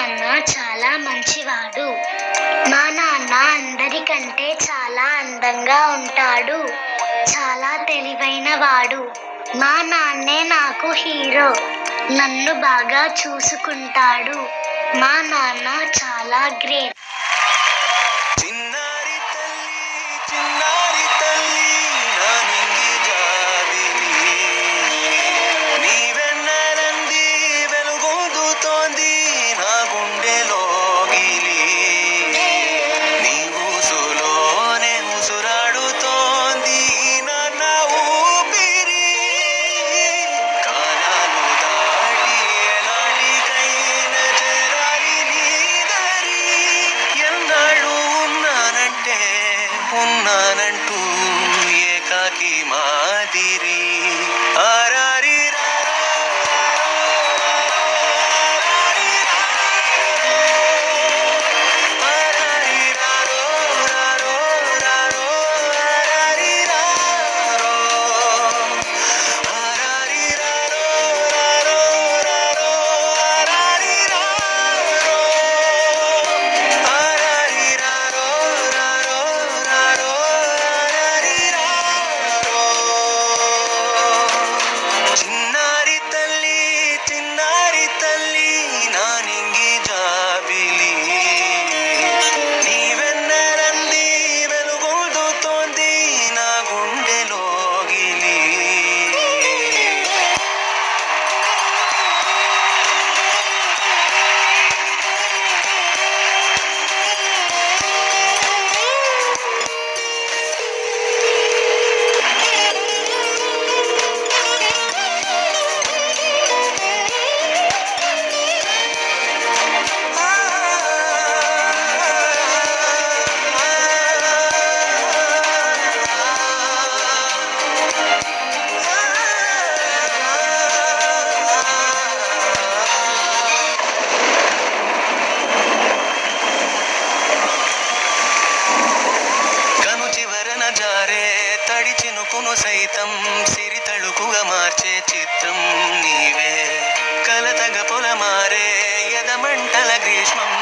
నాన్న చాలా మంచివాడు. మా నాన్న అందరికంటే చాలా అందంగా ఉంటాడు. చాలా తెలివైనవాడు. మా నాన్నే నాకు హీరో. నన్ను బాగా చూసుకుంటాడు. మా నాన్న చాలా గ్రేట్. చిన్నారి తల్లి చిన్నారి తల్లి నా నింగి జాబిలి నీవెన్నరంది వెలుగొందుతోంది నా గుండెలోగిలి నీ ఊసులోనే ఉసురాడుతోంది నాన్న ఊపిరి కాలాలు దాటి ఎలాంటికైనా చేరాలి నీ దారి ఎన్నాళ్ళు ఉన్నానంటూ ఏకాకి మాదిరి ఆరారి చిన్నారి తల్లి నా నింగి జాబిలి నీవెన్నరంది వెలుగొందుతోంది నా గుండెలోగిలి కను చివరన జారే తడి చినుకును సైతం సిరి తళుకుగా మార్చే చిత్రం నీవే కలతగ పొలమారే ఎదమంటల గ్రీష్మం